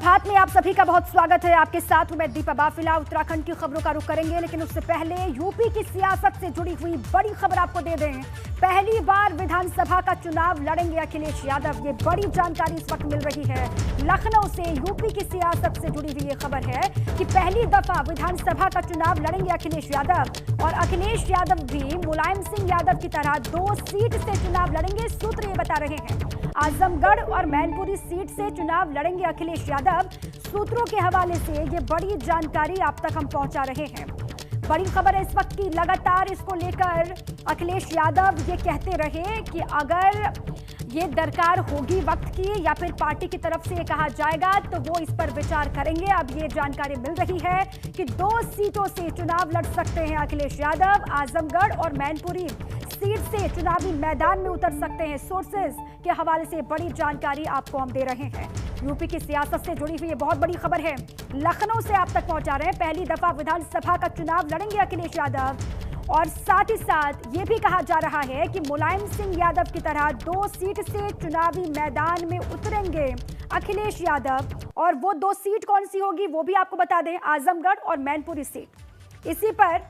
सुप्रभात में आप सभी का बहुत स्वागत है। आपके साथ हूं मैं दीपा बाफिला। उत्तराखंड की खबरों का रुख करेंगे, लेकिन उससे पहले यूपी की सियासत से जुड़ी हुई बड़ी खबर आपको दे दें। पहली बार विधानसभा का चुनाव लड़ेंगे अखिलेश यादव, ये बड़ी जानकारी इस वक्त मिल रही है। लखनऊ से यूपी की सियासत से जुड़ी हुई ये खबर है कि पहली दफा विधानसभा का चुनाव लड़ेंगे अखिलेश यादव, और अखिलेश यादव भी मुलायम सिंह यादव की तरह 2 सीट से चुनाव लड़ेंगे। सूत्र ये बता रहे हैं आजमगढ़ और मैनपुरी सीट से चुनाव लड़ेंगे अखिलेश यादव। सूत्रों के हवाले से ये बड़ी जानकारी आप तक हम पहुंचा रहे हैं। बड़ी खबर है इस वक्त की, लगातार इसको लेकर अखिलेश यादव ये कहते रहे कि अगर ये दरकार होगी वक्त की या फिर पार्टी की तरफ से ये कहा जाएगा तो वो इस पर विचार करेंगे। अब ये जानकारी मिल रही है कि 2 सीटों से चुनाव लड़ सकते हैं अखिलेश यादव। आजमगढ़ और मैनपुरी सीट से चुनावी मैदान में उतर सकते हैं। सोर्सेज के हवाले से बड़ी जानकारी आपको हम दे रहे हैं। यूपी की सियासत से जुड़ी हुई ये बहुत बड़ी खबर है, लखनऊ से आप तक पहुंचा रहे हैं। पहली दफा विधानसभा का चुनाव लड़ेंगे अखिलेश यादव, और साथ ही साथ ये भी कहा जा रहा है कि मुलायम सिंह यादव की तरह 2 सीट से चुनावी मैदान में उतरेंगे अखिलेश यादव। और वो 2 सीट कौन सी होगी वो भी आपको बता दें, आजमगढ़ और मैनपुरी सीट। इसी पर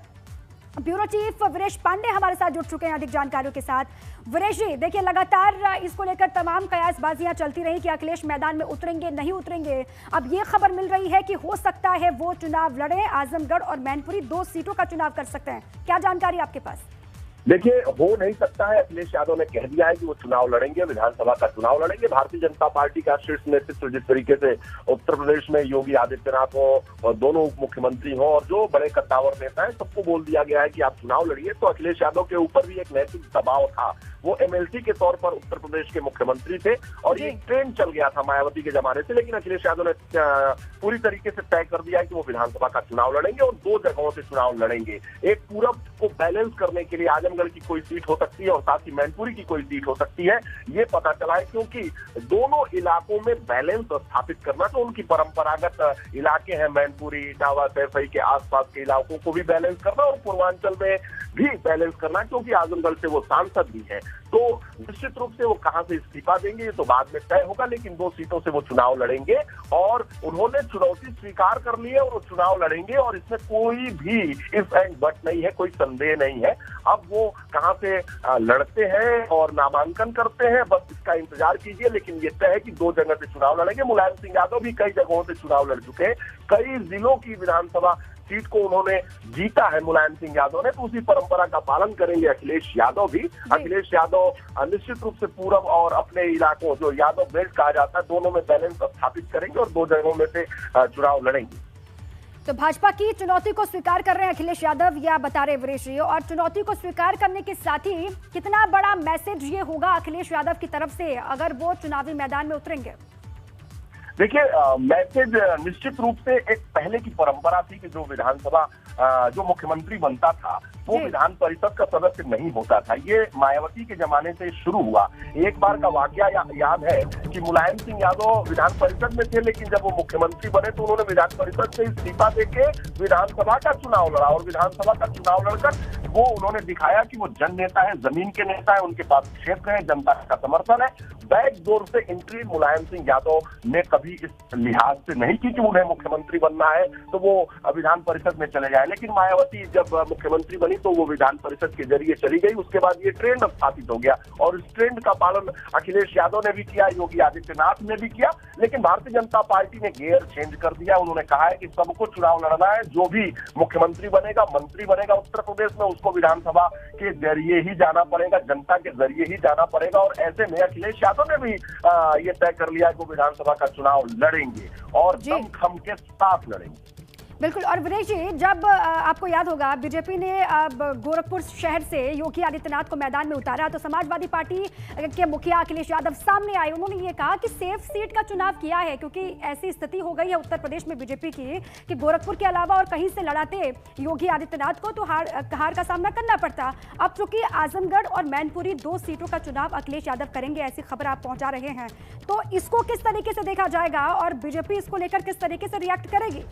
ब्यूरो चीफ वीरेश पांडे हमारे साथ जुड़ चुके हैं अधिक जानकारियों के साथ। वीरेश जी, देखिए लगातार इसको लेकर तमाम कयासबाजियां चलती रही कि अखिलेश मैदान में उतरेंगे नहीं उतरेंगे। अब ये खबर मिल रही है कि हो सकता है वो चुनाव लड़े, आजमगढ़ और मैनपुरी 2 सीटों का चुनाव कर सकते हैं। क्या जानकारी आपके पास? देखिए, हो नहीं सकता है। अखिलेश यादव ने कह दिया है कि वो चुनाव लड़ेंगे, विधानसभा का चुनाव लड़ेंगे। भारतीय जनता पार्टी का शीर्ष नेतृत्व जिस तरीके से उत्तर प्रदेश में योगी आदित्यनाथ हो और दोनों उप मुख्यमंत्री हो और जो बड़े कद्दावर नेता हैं, सबको बोल दिया गया है कि आप चुनाव लड़िए, तो अखिलेश यादव के ऊपर भी एक नैतिक दबाव था। वो एमएलसी के तौर पर उत्तर प्रदेश के मुख्यमंत्री थे और ये ट्रेंड चल गया था मायावती के जमाने से, लेकिन अखिलेश यादव ने पूरी तरीके से तय कर दिया कि वो विधानसभा का चुनाव लड़ेंगे और 2 जगहों से चुनाव लड़ेंगे। एक पूरब को बैलेंस करने के लिए आजमगढ़ की कोई सीट हो सकती है और साथ ही मैनपुरी की कोई सीट हो सकती है, ये पता चला है, क्योंकि दोनों इलाकों में बैलेंस स्थापित करना, तो उनकी परंपरागत इलाके हैं मैनपुरी, इटावा, सैफई के आसपास के इलाकों को भी बैलेंस करना और पूर्वांचल में भी बैलेंस करना, क्योंकि आजमगढ़ से वो सांसद भी है। तो निश्चित रूप से वो कहां से इस्तीफा देंगे ये तो बाद में तय होगा, लेकिन 2 सीटों से वो चुनाव लड़ेंगे और उन्होंने चुनौती स्वीकार कर ली है और वो चुनाव लड़ेंगे और इसमें कोई भी इफ एंड बट नहीं है, कोई संदेह नहीं है। अब वो कहां से लड़ते हैं और नामांकन करते हैं, बस इसका इंतजार कीजिए। लेकिन ये तय है कि 2 जगह से चुनाव लड़ेंगे। मुलायम सिंह यादव भी कई जगहों से चुनाव लड़ चुके हैं, कई जिलों की विधानसभा सीट को उन्होंने जीता है मुलायम सिंह यादव ने, तो उसी परंपरा का पालन करेंगे अखिलेश यादव भी। अखिलेश यादव निश्चित रूप से पूरब और अपने इलाकों जो यादव बेल्ट कहा जाता है, दोनों में बैलेंस स्थापित करेंगे और 2 जगहों में से चुनाव लड़ेंगे। तो भाजपा की चुनौती को स्वीकार कर रहे हैं अखिलेश यादव, या बता रहे वीरेश जी, और चुनौती को स्वीकार करने के साथ ही कितना बड़ा मैसेज ये होगा अखिलेश यादव की तरफ से अगर वो चुनावी मैदान में उतरेंगे? देखिए, मैसेज निश्चित रूप से एक पहले की परंपरा थी कि जो विधानसभा जो मुख्यमंत्री बनता था वो विधान परिषद का सदस्य नहीं होता था। ये मायावती के जमाने से शुरू हुआ। एक बार का वाकया याद है कि मुलायम सिंह यादव विधान परिषद में थे, लेकिन जब वो मुख्यमंत्री बने तो उन्होंने विधान परिषद से इस्तीफा देके विधानसभा का चुनाव लड़ा और विधानसभा का चुनाव लड़कर वो उन्होंने दिखाया कि वो जन नेता है, जमीन के नेता है, उनके पास क्षेत्र है, जनता का समर्थन है। बैकडोर से एंट्री मुलायम सिंह यादव ने कभी इस लिहाज से नहीं की कि उन्हें मुख्यमंत्री बनना है तो वो विधान परिषद में चले जाए, लेकिन मायावती जब मुख्यमंत्री बनी तो वो विधान परिषद के जरिए चली गई। उसके बाद ये ट्रेंड स्थापित हो गया और इस ट्रेंड का पालन अखिलेश यादव ने भी किया, योगी आदित्यनाथ ने भी किया, लेकिन भारतीय जनता पार्टी ने गियर चेंज कर दिया। उन्होंने कहा है कि सबको चुनाव लड़ना है, जो भी मुख्यमंत्री बनेगा, मंत्री बनेगा उत्तर प्रदेश में, उसको विधानसभा के जरिए ही जाना पड़ेगा, जनता के जरिए ही जाना पड़ेगा। और ऐसे में अखिलेश यादव ने भी ये तय कर लिया कि वो विधानसभा का चुनाव लड़ेंगे और दमखम के साथ लड़ेंगे। बिल्कुल। और वीरेश जी, जब आपको याद होगा बीजेपी ने अब गोरखपुर शहर से योगी आदित्यनाथ को मैदान में उतारा तो समाजवादी पार्टी के मुखिया अखिलेश यादव सामने आए। उन्होंने ये कहा कि सेफ सीट का चुनाव किया है, क्योंकि ऐसी स्थिति हो गई है उत्तर प्रदेश में बीजेपी की कि गोरखपुर के अलावा और कहीं से लड़ाते योगी आदित्यनाथ को तो हार का सामना करना पड़ता। अब चूंकि आजमगढ़ और मैनपुरी 2 सीटों का चुनाव अखिलेश यादव करेंगे, ऐसी खबर आप पहुंचा रहे हैं, तो इसको किस तरीके से देखा जाएगा और बीजेपी इसको लेकर किस तरीके से रिएक्ट करेगी?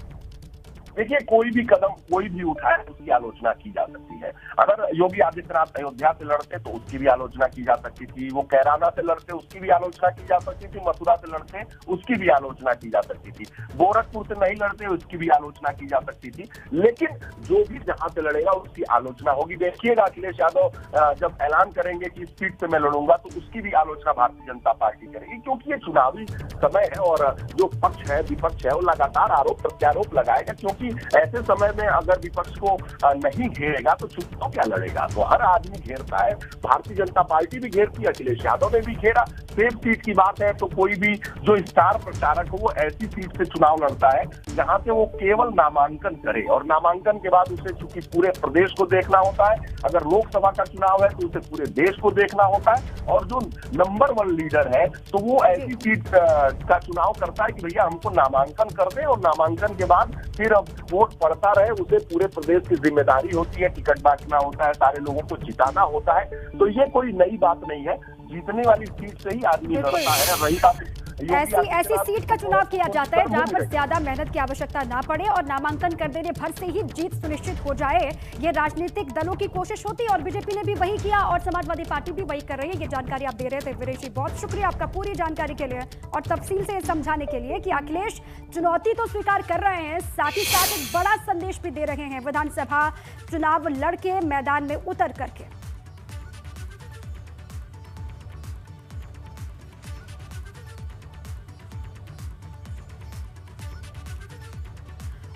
देखिए, कोई भी कदम कोई भी उठाए उसकी आलोचना की जा सकती है। अगर योगी आदित्यनाथ अयोध्या से लड़ते तो उसकी भी आलोचना की जा सकती थी, वो कैराना से लड़ते उसकी भी आलोचना की जा सकती थी, मथुरा से लड़ते उसकी भी आलोचना की जा सकती थी, गोरखपुर से नहीं लड़ते उसकी भी आलोचना की जा सकती थी। लेकिन जो भी जहां से लड़ेगा उसकी आलोचना होगी। देखिएगा, अखिलेश यादव जब ऐलान करेंगे कि इस सीट से मैं लड़ूंगा तो उसकी भी आलोचना भारतीय जनता पार्टी करेगी, क्योंकि ये चुनावी समय है और जो पक्ष है विपक्ष है वो लगातार आरोप प्रत्यारोप लगाएगा, क्योंकि ऐसे समय में अगर विपक्ष को नहीं घेरेगा तो चुनाव क्या लड़ेगा। तो हर आदमी घेरता है, भारतीय जनता पार्टी भी घेरती है, अखिलेश यादव ने भी घेरा। सेफ सीट की बात है तो कोई भी जो स्टार प्रचारक हो वो ऐसी सीट से चुनाव लड़ता है जहां से वो केवल नामांकन करे, और नामांकन के बाद उसे चूंकि पूरे प्रदेश को देखना होता है, अगर लोकसभा का चुनाव है तो उसे पूरे देश को देखना होता है, और जो नंबर 1 लीडर है तो वो ऐसी सीट का चुनाव करता है कि भैया हमको नामांकन कर दे, और नामांकन के बाद फिर अब वोट पड़ता रहे। उसे पूरे प्रदेश की जिम्मेदारी होती है, टिकट बांटना होता है, सारे लोगों को जिताना होता है। तो ये कोई नई बात नहीं है, जीतने वाली सीट से ही आदमी लड़ता है। रही बात ऐसी सीट का चुनाव किया जाता है जहां पर ज्यादा मेहनत की आवश्यकता ना पड़े और नामांकन कर देने भर से ही जीत सुनिश्चित हो जाए। ये राजनीतिक दलों की कोशिश होती है और बीजेपी ने भी वही किया और समाजवादी पार्टी भी वही कर रही है। ये जानकारी आप दे रहे थे वीरेश जी, बहुत शुक्रिया आपका पूरी जानकारी के लिए और तफसील से समझाने के लिए कि अखिलेश चुनौती तो स्वीकार कर रहे हैं, साथ ही साथ एक बड़ा संदेश भी दे रहे हैं विधानसभा चुनाव लड़के मैदान में उतर करके।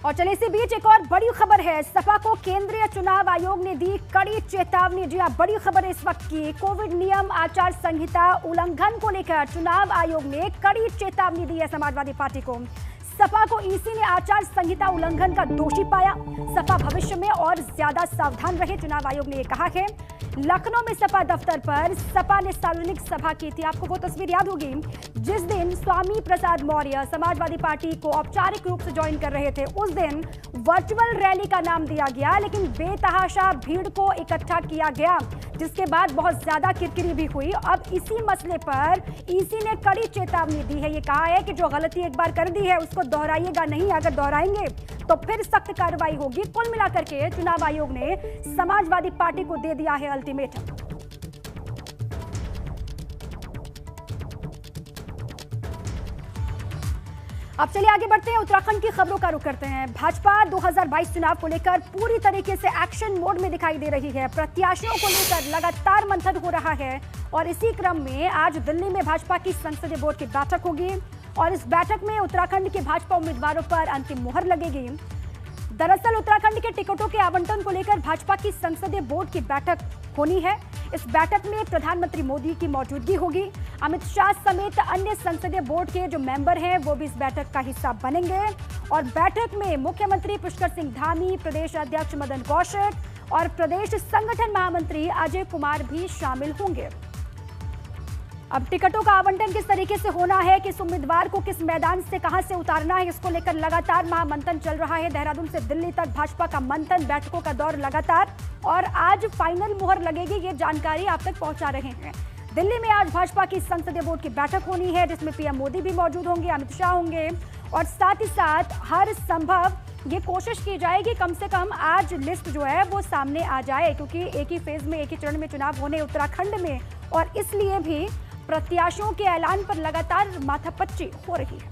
और चलिए इसी बीच एक और बड़ी खबर है, सपा को केंद्रीय चुनाव आयोग ने दी कड़ी चेतावनी। जी हां, बड़ी खबर है इस वक्त की। कोविड नियम आचार संहिता उल्लंघन को लेकर चुनाव आयोग ने कड़ी चेतावनी दी है समाजवादी पार्टी को। सपा को ईसी ने आचार संहिता उल्लंघन का दोषी पाया। सपा भविष्य में और ज्यादा सावधान रहे, चुनाव आयोग ने यह कहा है। लखनऊ में सपा दफ्तर पर सपा ने सार्वजनिक सभा की थी। आपको वो तस्वीर याद होगी जिस दिन स्वामी प्रसाद मौर्य समाजवादी पार्टी को औपचारिक रूप से ज्वाइन कर रहे थे। उस दिन वर्चुअल रैली का नाम दिया गया, लेकिन बेतहाशा भीड़ को इकट्ठा किया गया, जिसके बाद बहुत ज्यादा किरकिरी भी हुई। अब इसी मसले पर ईसी ने कड़ी चेतावनी दी है। ये कहा है कि जो गलती एक बार कर दी है उसको दोहराइएगा नहीं, अगर दोहराएंगे तो फिर सख्त कार्रवाई होगी। कुल मिलाकर के चुनाव आयोग ने समाजवादी पार्टी को दे दिया है अल्टीमेटम। अब चलिए आगे बढ़ते हैं, उत्तराखंड की खबरों का रुख करते हैं। भाजपा 2022 चुनाव को लेकर पूरी तरीके से एक्शन मोड में दिखाई दे रही है। प्रत्याशियों को लेकर लगातार मंथन हो रहा है और इसी क्रम में आज दिल्ली में भाजपा की संसदीय बोर्ड की बैठक होगी और इस बैठक में उत्तराखंड के भाजपा उम्मीदवारों पर अंतिम मुहर लगेगी। दरअसल उत्तराखंड के टिकटों के आवंटन को लेकर भाजपा की संसदीय बोर्ड की बैठक होनी है। इस बैठक में प्रधानमंत्री मोदी की मौजूदगी होगी। अमित शाह समेत अन्य संसदीय बोर्ड के जो मेंबर हैं वो भी इस बैठक का हिस्सा बनेंगे और बैठक में मुख्यमंत्री पुष्कर सिंह धामी, प्रदेश अध्यक्ष मदन कौशिक और प्रदेश संगठन महामंत्री अजय कुमार भी शामिल होंगे। अब टिकटों का आवंटन किस तरीके से होना है, किस उम्मीदवार को किस मैदान से कहां से उतारना है, इसको लेकर लगातार महामंथन चल रहा है। देहरादून से दिल्ली तक भाजपा का मंथन, बैठकों का दौर लगातार और आज फाइनल मुहर लगेगी, ये जानकारी आप तक पहुंचा रहे हैं। दिल्ली में आज भाजपा की संसदीय बोर्ड की बैठक होनी है जिसमें पीएम मोदी भी मौजूद होंगे, अमित शाह होंगे और साथ ही साथ हर संभव ये कोशिश की जाएगी कम से कम आज लिस्ट जो है वो सामने आ जाए, क्योंकि एक ही फेज में एक ही चरण में चुनाव होने उत्तराखंड में और इसलिए भी प्रत्याशियों के ऐलान पर लगातार माथापच्ची हो रही है।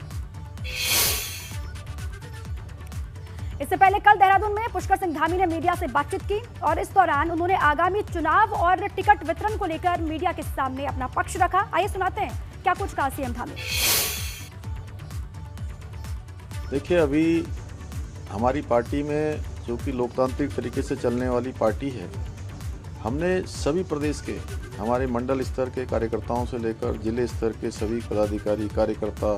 इससे पहले कल देहरादून में पुष्कर सिंह धामी ने मीडिया से बातचीत की और इस दौरान उन्होंने आगामी चुनाव और टिकट वितरण को लेकर मीडिया के सामने अपना पक्ष रखा। आइए सुनाते हैं क्या कुछ कहा सीएम धामी। देखिए, अभी हमारी पार्टी में जो कि लोकतांत्रिक तरीके से चलने वाली पार्टी है, हमने सभी प्रदेश के हमारे मंडल स्तर के कार्यकर्ताओं से लेकर जिले स्तर के सभी पदाधिकारी कार्यकर्ता,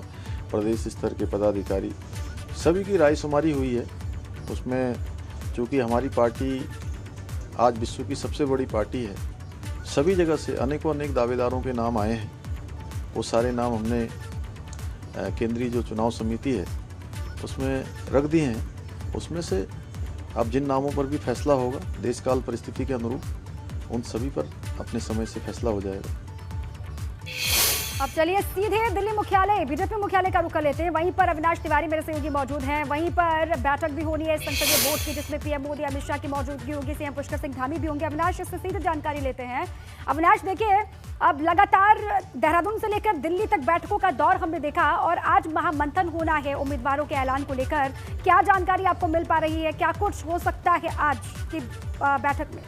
प्रदेश स्तर के पदाधिकारी, सभी की राय शुमारी हुई है। उसमें चूँकि हमारी पार्टी आज विश्व की सबसे बड़ी पार्टी है, सभी जगह से अनेकों अनेक दावेदारों के नाम आए हैं। वो सारे नाम हमने केंद्रीय जो चुनाव समिति है उसमें रख दिए हैं। उसमें से अब जिन नामों पर भी फैसला होगा देशकाल परिस्थिति के अनुरूप, उन सभी पर अपने समय से फैसला हो जाएगा। अब चलिए सीधे दिल्ली मुख्यालय बीजेपी मुख्यालय का रुख कर लेते हैं। वहीं पर अविनाश तिवारी मेरे सहयोगी मौजूद हैं। वहीं पर बैठक भी होनी है संसदीय बोर्ड की, जिसमें पीएम मोदी अमित शाह की मौजूदगी होगी, सीएम पुष्कर सिंह धामी भी होंगे। अविनाश, इससे सीधे जानकारी लेते हैं। अविनाश, देखिए अब लगातार देहरादून से लेकर दिल्ली तक बैठकों का दौर हमने देखा और आज महामंथन होना है उम्मीदवारों के ऐलान को लेकर। क्या जानकारी आपको मिल पा रही है, क्या कुछ हो सकता है आज की बैठक में?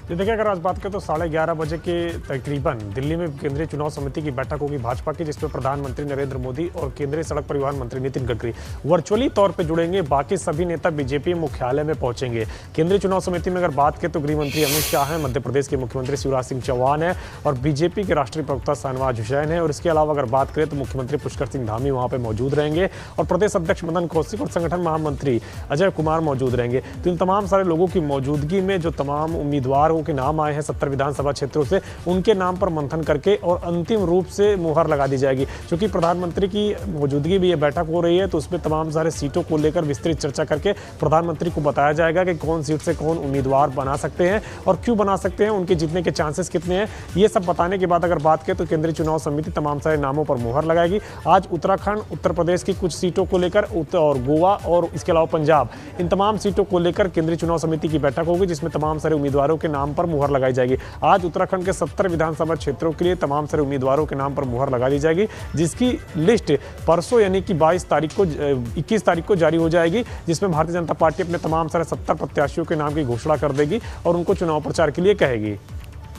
देखिए, अगर आज बात करें तो 11:30 बजे के तकरीबन दिल्ली में केंद्रीय चुनाव समिति की बैठक होगी भाजपा की, जिसमें प्रधानमंत्री नरेंद्र मोदी और केंद्रीय सड़क परिवहन मंत्री नितिन गडकरी वर्चुअली तौर पे जुड़ेंगे। बाकी सभी नेता बीजेपी मुख्यालय में पहुंचेंगे। केंद्रीय चुनाव समिति में अगर बात करें तो गृह मंत्री अमित शाह हैं, मध्य प्रदेश के मुख्यमंत्री शिवराज सिंह चौहान है और बीजेपी के राष्ट्रीय प्रवक्ता शाहनवाज हुसैन है। और इसके अलावा अगर बात करें तो मुख्यमंत्री पुष्कर सिंह धामी वहां पर मौजूद रहेंगे और प्रदेश अध्यक्ष मदन कौशिक और संगठन महामंत्री अजय कुमार मौजूद रहेंगे। तो इन तमाम सारे लोगों की मौजूदगी में जो तमाम उम्मीदवारों के नाम आए हैं 70 विधानसभा क्षेत्रों से, उनके नाम पर मंथन करके और अंतिम रूप से मुहर लगा दी जाएगी। क्योंकि प्रधानमंत्री की मौजूदगी भी ये बैठक हो रही है, तो उसमें तमाम सारे सीटों को लेकर विस्तृत चर्चा करके प्रधानमंत्री को बताया जाएगा कि कौन सीट से कौन उम्मीदवार बना सकते हैं और क्यों बना सकते हैं, उनके जीतने के चांसेस कितने हैं। ये सब बताने के बाद अगर बात करें तो केंद्रीय चुनाव समिति तमाम सारे नामों पर मुहर लगाएगी। आज उत्तराखंड, उत्तर प्रदेश की कुछ सीटों को लेकर और गोवा और इसके अलावा पंजाब, इन तमाम सीटों को लेकर केंद्रीय चुनाव समिति की बैठक होगी, जिसमें तमाम सारे उम्मीदवारों के नाम पर मुहर लगाई जाएगी। आज उत्तराखंड के 70 विधानसभा क्षेत्रों के लिए तमाम सारे उम्मीदवारों के नाम पर मुहर लगा दी जाएगी, जिसकी लिस्ट परसों यानी कि 21 तारीख को जारी हो जाएगी, जिसमें भारतीय जनता पार्टी अपने तमाम सारे 70 प्रत्याशियों के नाम की घोषणा कर देगी और उनको चुनाव प्रचार के लिए कहेगी।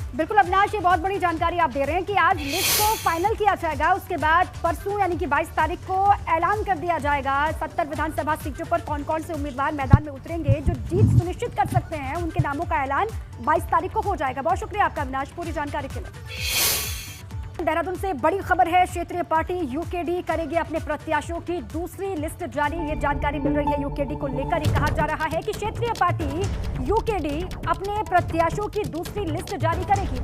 बिल्कुल अविनाश, ये बहुत बड़ी जानकारी आप दे रहे हैं कि आज लिस्ट को फाइनल किया जाएगा, उसके बाद परसों यानी कि 22 तारीख को ऐलान कर दिया जाएगा 70 विधानसभा सीटों पर कौन कौन से उम्मीदवार मैदान में उतरेंगे, जो जीत सुनिश्चित कर सकते हैं उनके नामों का ऐलान 22 तारीख को हो जाएगा। बहुत शुक्रिया आपका अविनाश पूरी जानकारी के लिए। देहरादून से बड़ी खबर है, क्षेत्रीय पार्टी यूकेडी करेगी अपने प्रत्याशियों की दूसरी लिस्ट जारी। ये जानकारी मिल रही है यूकेडी को लेकर। ये कहा जा रहा है कि क्षेत्रीय पार्टी यूकेडी अपने प्रत्याशियों की दूसरी लिस्ट जारी करेगी।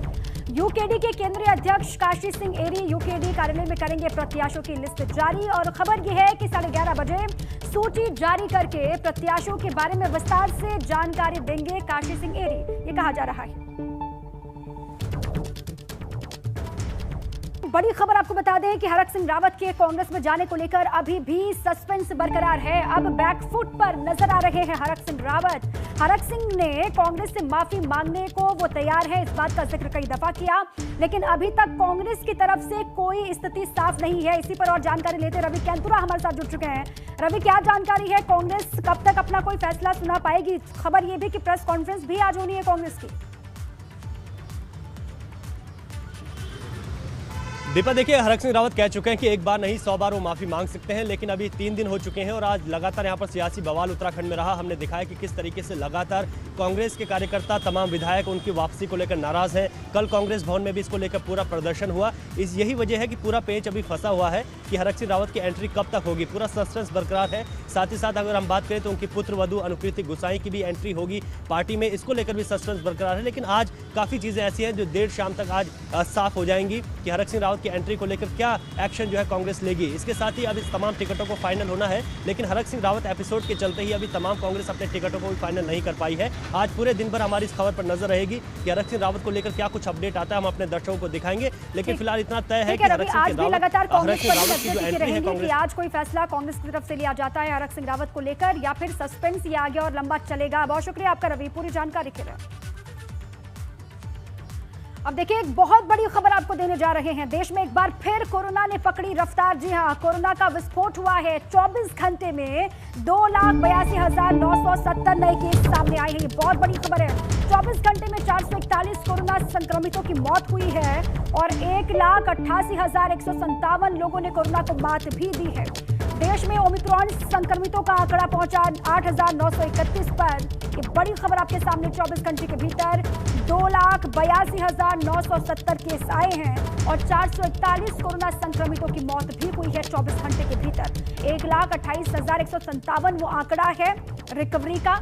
यूकेडी के केंद्रीय अध्यक्ष काशी सिंह एरी यूकेडी कार्यालय में करेंगे प्रत्याशियों की लिस्ट जारी और खबर यह है कि 11:30 बजे सूची जारी करके प्रत्याशियों के बारे में विस्तार से जानकारी देंगे काशी सिंह एरी, ये कहा जा रहा है। बड़ी खबर आपको बता दें कि हरक सिंह रावत के कांग्रेस में जाने को लेकर अभी भी सस्पेंस बरकरार है। अब बैकफुट पर नजर आ रहे हैं हरक सिंह रावत। हरक सिंह ने कांग्रेस से माफी मांगने को वो तैयार है, इस बात का जिक्र कई दफा किया, लेकिन अभी तक कांग्रेस की तरफ से कोई स्थिति साफ नहीं है। इसी पर और जानकारी लेते रवि कैंतुरा हमारे साथ जुड़ चुके हैं। रवि, क्या जानकारी है, कांग्रेस कब तक अपना कोई फैसला सुना पाएगी? खबर यह भी कि प्रेस कॉन्फ्रेंस भी आज होनी है कांग्रेस की। दीपा, देखिए, हरक सिंह रावत कह चुके हैं कि एक बार नहीं 100 बार वो माफी मांग सकते हैं, लेकिन अभी 3 दिन हो चुके हैं और आज लगातार यहाँ पर सियासी बवाल उत्तराखंड में रहा। हमने दिखाया कि किस तरीके से लगातार कांग्रेस के कार्यकर्ता, तमाम विधायक उनकी वापसी को लेकर नाराज हैं। कल कांग्रेस भवन में भी इसको लेकर पूरा प्रदर्शन हुआ। यही वजह है कि पूरा पेच अभी फंसा हुआ है कि हरक सिंह रावत की एंट्री कब तक होगी, पूरा सस्पेंस बरकरार है। साथ ही साथ अगर हम बात करें तो उनकी पुत्र वधू अनुकृति गुसाई की भी एंट्री होगी पार्टी में, इसको लेकर भी सस्पेंस बरकरार है। लेकिन आज काफ़ी चीज़ें ऐसी हैं जो देर शाम तक आज साफ हो जाएंगी कि हरक सिंह रावत की एंट्री को लेकर क्या एक्शन जो है कांग्रेस लेगी। इसके साथ ही अब इस तमाम टिकटों को फाइनल होना है, लेकिन हरक सिंह रावत एपिसोड के चलते ही अभी तमाम कांग्रेस अपने टिकटों को भी फाइनल नहीं कर पाई है। आज पूरे दिन भर हमारी इस खबर पर नजर रहेगी कि हरक सिंह रावत को लेकर क्या कुछ अपडेट आता है, हम अपने दर्शकों को दिखाएंगे। लेकिन फिलहाल इतना तय है कि आज भी लगातार कांग्रेस पर नजर रहेगी कि आज कोई फैसला कांग्रेस की तरफ से लिया जाता है हरक सिंह रावत को लेकर, या फिर सस्पेंस ये आगे और लंबा चलेगा। बहुत शुक्रिया आपका रवि पूरी जानकारी के लिए। अब देखिए, एक बहुत बड़ी खबर आपको देने जा रहे हैं। देश में एक बार फिर कोरोना ने पकड़ी रफ्तार। जी हां, कोरोना का विस्फोट हुआ है। 24 घंटे में 2,82,970 नए केस सामने आए हैं। ये बहुत बड़ी खबर है। 24 घंटे में 441 कोरोना संक्रमितों की मौत हुई है और 1,88,157 लोगों ने कोरोना को मात भी दी है। देश में ओमिक्रॉन संक्रमितों का आंकड़ा पहुंचा 8,931 पर। ये बड़ी खबर आपके सामने। 24 घंटे के भीतर 2,82,970 केस आए हैं और 441 कोरोना संक्रमितों की मौत भी हुई है 24 घंटे के भीतर। 1,28,157 वो आंकड़ा है रिकवरी का।